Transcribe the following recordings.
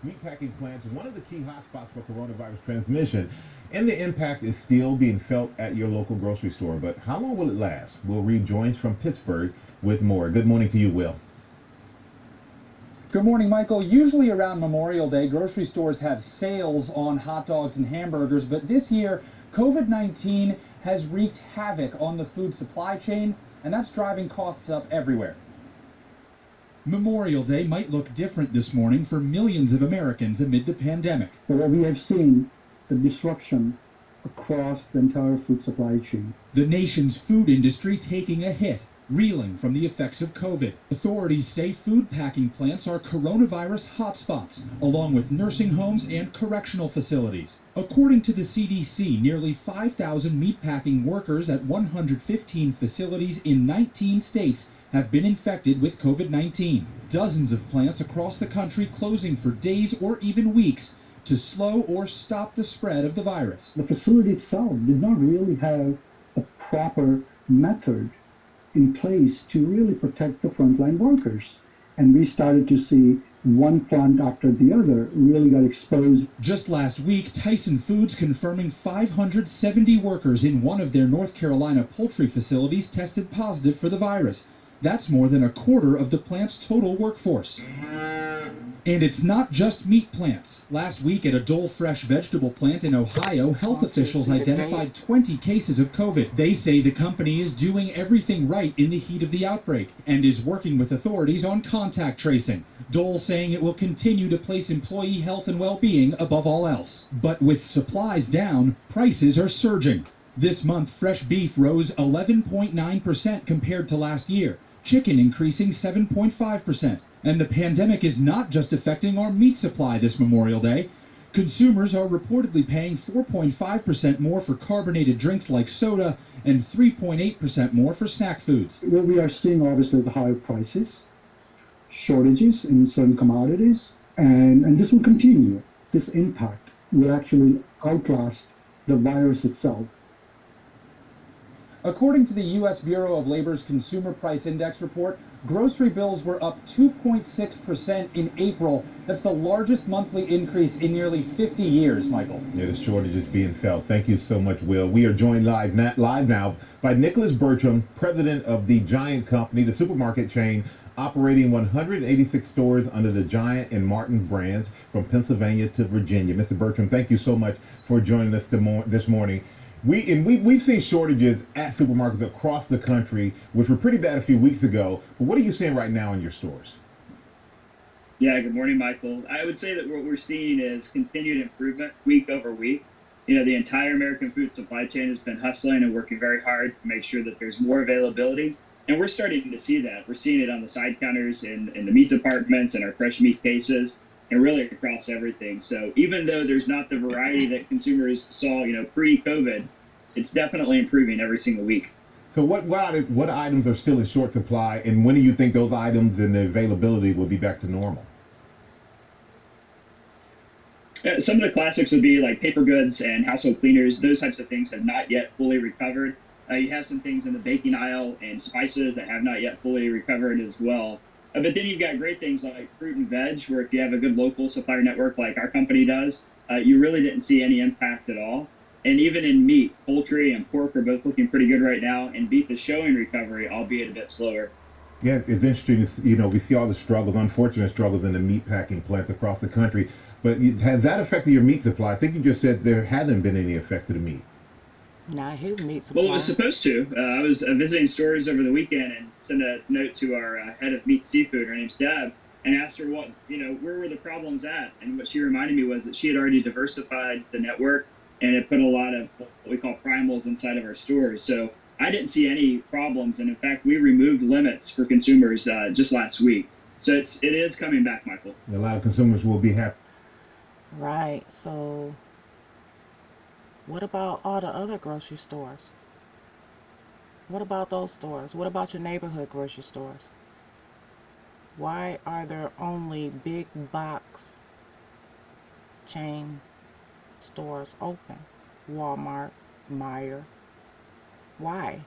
Meatpacking plants is one of the key hotspots for coronavirus transmission, and the impact is still being felt at your local grocery store. But how long will it last? We'll read joins from Pittsburgh with more. Good morning to you, Will. Good morning, Michael. Usually around Memorial Day, grocery stores have sales on hot dogs and hamburgers, but this year, COVID-19 has wreaked havoc on the food supply chain, and that's driving costs up everywhere. Memorial Day might look different this morning for millions of Americans amid the pandemic. But we have seen the disruption across the entire food supply chain. The nation's food industry taking a hit, reeling from the effects of COVID. Authorities say food packing plants are coronavirus hotspots, along with nursing homes and correctional facilities. According to the CDC, nearly 5,000 meatpacking workers at 115 facilities in 19 states have been infected with COVID-19. Dozens of plants across the country closing for days or even weeks to slow or stop the spread of the virus. The facility itself did not really have a proper method in place to really protect the frontline workers. And we started to see one plant after the other really got exposed. Just last week, Tyson Foods confirming 570 workers in one of their North Carolina poultry facilities tested positive for the virus. That's more than a quarter of the plant's total workforce. And it's not just meat plants. Last week at a Dole Fresh vegetable plant in Ohio, health officials identified 20 cases of COVID. They say the company is doing everything right in the heat of the outbreak and is working with authorities on contact tracing. Dole saying it will continue to place employee health and well-being above all else. But with supplies down, prices are surging. This month, fresh beef rose 11.9% compared to last year, chicken increasing 7.5%. And the pandemic is not just affecting our meat supply this Memorial Day. Consumers are reportedly paying 4.5% more for carbonated drinks like soda and 3.8% more for snack foods. What we are seeing obviously the higher prices, shortages in certain commodities, and this will continue. This impact will actually outlast the virus itself. According to the U.S. Bureau of Labor's Consumer Price Index report, grocery bills were up 2.6% in April. That's the largest monthly increase in nearly 50 years, Michael. Yeah, the shortage is being felt. Thank you so much, Will. We are joined live now by Nicholas Bertram, president of the Giant Company, the supermarket chain operating 186 stores under the Giant and Martin brands from Pennsylvania to Virginia. Mr. Bertram, thank you so much for joining us this morning. We've seen shortages at supermarkets across the country, which were pretty bad a few weeks ago. But what are you seeing right now in your stores? Yeah, good morning, Michael. I would say that what we're seeing is continued improvement week over week. You know, the entire American food supply chain has been hustling and working very hard to make sure that there's more availability. And we're starting to see that. We're seeing it on the side counters in the meat departments and our fresh meat cases, and really across everything. So even though there's not the variety that consumers saw, pre-COVID, it's definitely improving every single week. So what items are still in short supply, and when do you think those items and the availability will be back to normal? Some of the classics would be like paper goods and household cleaners. Those types of things have not yet fully recovered. You have some things in the baking aisle and spices that have not yet fully recovered as well. But then you've got great things like fruit and veg, where if you have a good local supplier network like our company does, you really didn't see any impact at all. And even in meat, poultry and pork are both looking pretty good right now, and beef is showing recovery, albeit a bit slower. Yeah, it's interesting. We see all the struggles, unfortunate struggles in the meat packing plants across the country. But has that affected your meat supply? I think you just said there hasn't been any effect to the meat. Not his meat supply. Well, it was supposed to. I was visiting stores over the weekend and sent a note to our head of meat and seafood. Her name's Deb, and asked her where were the problems at? And what she reminded me was that she had already diversified the network and had put a lot of what we call primals inside of our stores. So I didn't see any problems, and in fact, we removed limits for consumers just last week. So it is coming back, Michael. A lot of consumers will be happy. Right. So what about all the other grocery stores? What about those stores? What about your neighborhood grocery stores? Why are there only big box chain stores open? Walmart, Meijer. Why?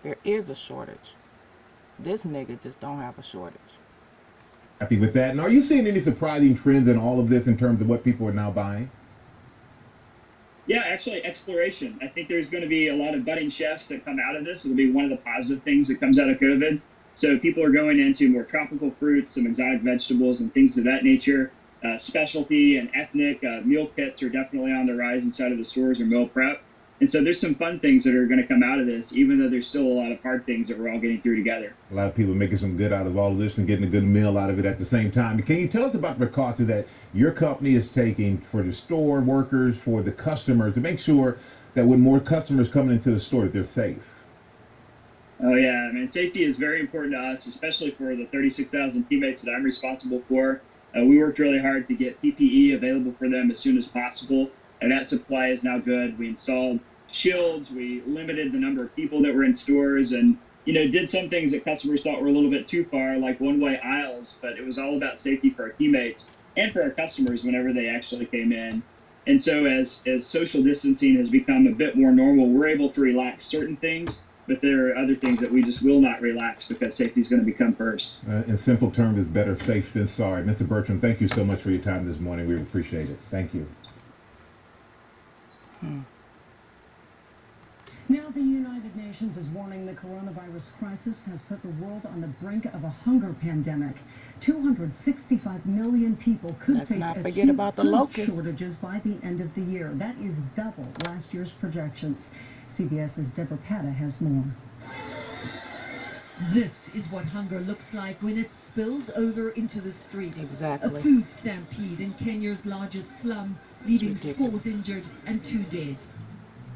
There is a shortage. This nigga just don't have a shortage. Happy with that. And are you seeing any surprising trends in all of this in terms of what people are now buying? Yeah, actually, exploration. I think there's going to be a lot of budding chefs that come out of this. It'll be one of the positive things that comes out of COVID. So people are going into more tropical fruits, some exotic vegetables, and things of that nature. Specialty and ethnic meal kits are definitely on the rise inside of the stores, or meal prep. And so there's some fun things that are going to come out of this, even though there's still a lot of hard things that we're all getting through together. A lot of people making some good out of all of this and getting a good meal out of it at the same time. Can you tell us about the precautions that your company is taking for the store workers, for the customers, to make sure that when more customers coming into the store, that they're safe? Oh yeah, I mean, safety is very important to us, especially for the 36,000 teammates that I'm responsible for. We worked really hard to get PPE available for them as soon as possible, and that supply is now good. We installed shields, we limited the number of people that were in stores, and did some things that customers thought were a little bit too far, like one-way aisles. But it was all about safety for our teammates and for our customers whenever they actually came in. And so, as social distancing has become a bit more normal, we're able to relax certain things, but there are other things that we just will not relax because safety is going to become first. In simple terms, it's better safe than sorry. Mr. Bertram, thank you so much for your time this morning. We appreciate it. Thank you. Now the United Nations is warning the coronavirus crisis has put the world on the brink of a hunger pandemic. 265 million people could Let's face not forget acute about the food locusts. shortages by the end of the year. That is double last year's projections. CBS's Deborah Patta has more. This is what hunger looks like when it spills over into the streets. Exactly. A food stampede in Kenya's largest slum, leaving ridiculous. scores injured and 2 dead.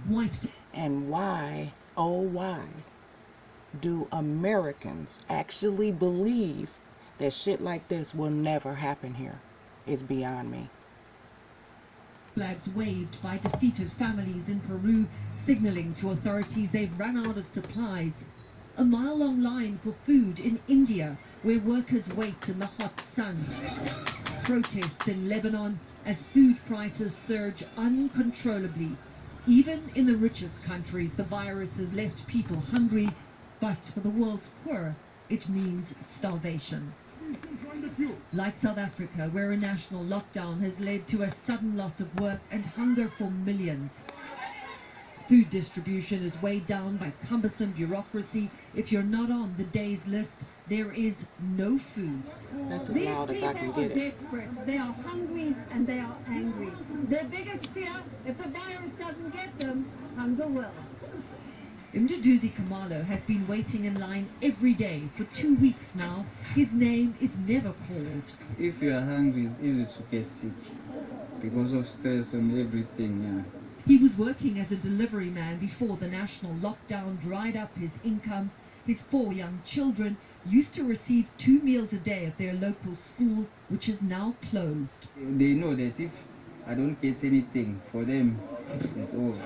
White. And why, oh why, do Americans actually believe that shit like this will never happen here? Is beyond me. Flags waved by defeated families in Peru, signaling to authorities they've run out of supplies. A mile-long line for food in India, where workers wait in the hot sun. Protests in Lebanon as food prices surge uncontrollably. Even in the richest countries, the virus has left people hungry, but for the world's poor, it means starvation. Like South Africa, where a national lockdown has led to a sudden loss of work and hunger for millions. Food distribution is weighed down by cumbersome bureaucracy. If you're not on the day's list, there is no food. That's as loud as I can get it. These people are desperate. They are hungry and they are angry. Their biggest fear, if the virus doesn't get them, hunger will. Mduduzi Kamalo has been waiting in line every day for 2 weeks now. His name is never called. If you are hungry, it's easy to get sick because of stress and everything. Yeah. He was working as a delivery man before the national lockdown dried up his income. His 4 young children used to receive 2 meals a day at their local school, which is now closed. They know that if I don't get anything, for them, it's over.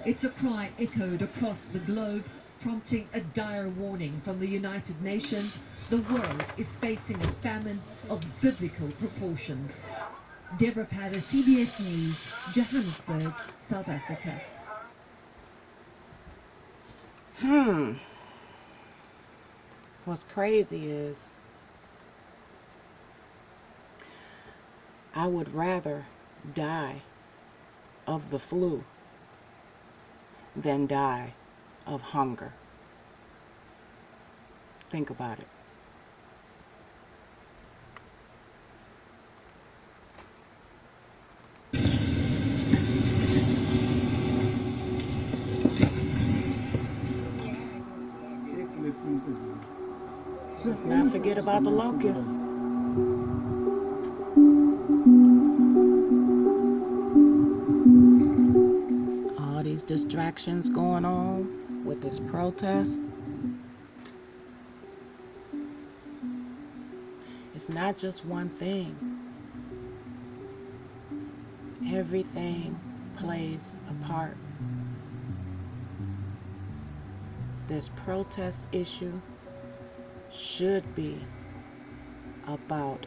It's a cry echoed across the globe, prompting a dire warning from the United Nations. The world is facing a famine of biblical proportions. Deborah Patta, CBS News, Johannesburg, South Africa. What's crazy is I would rather die of the flu than die of hunger. Think about it. Let's not forget about the locusts. All these distractions going on with this protest. It's not just one thing. Everything plays a part. This protest issue should be about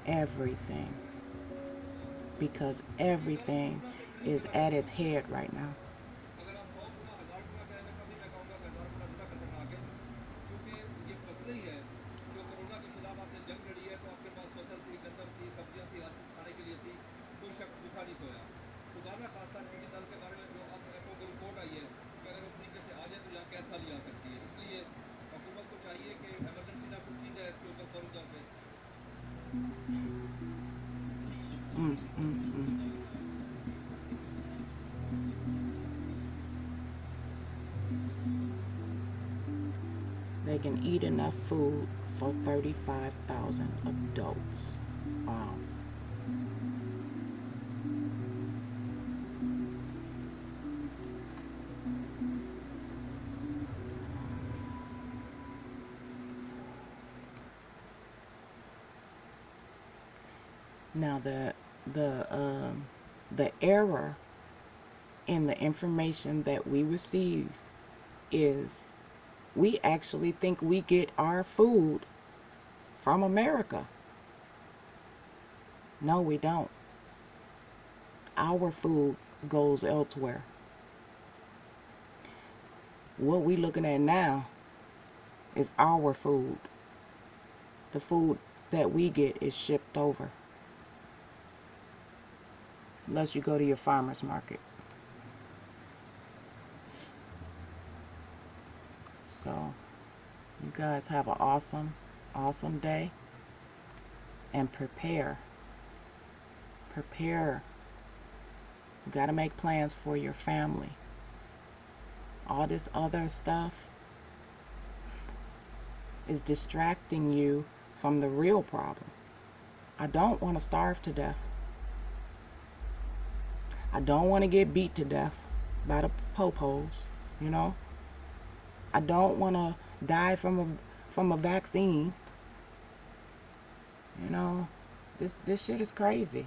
everything, because everything is at its head right now. can eat enough food for 35,000 adults. Wow. Now the error in the information that we receive is we actually think we get our food from America. No, we don't. Our food goes elsewhere. What we looking at now is our food. The food that we get is shipped over. Unless you go to your farmer's market. So, you guys have an awesome, awesome day. And prepare. Prepare. You got to make plans for your family. All this other stuff is distracting you from the real problem. I don't want to starve to death. I don't want to get beat to death by the po-pos, you know. I don't want to die from a vaccine. You know, this shit is crazy.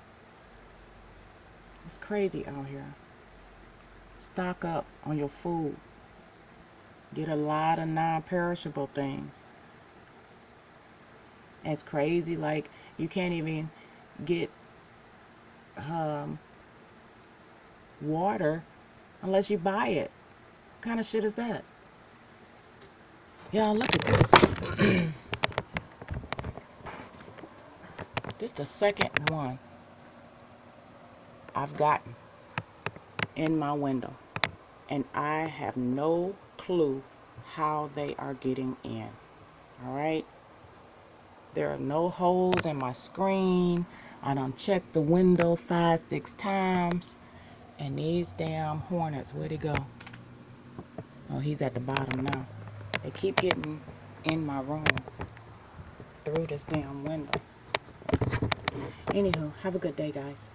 It's crazy out here. Stock up on your food. Get a lot of non-perishable things. It's crazy, like you can't even get water unless you buy it. What kind of shit is that? Y'all, look at this. This is the second one I've gotten in my window, and I have no clue how they are getting in. Alright? There are no holes in my screen. I done checked the window 5-6 times. And these damn hornets, where'd he go? Oh, he's at the bottom now. They keep getting in my room through this damn window. Anywho, have a good day, guys.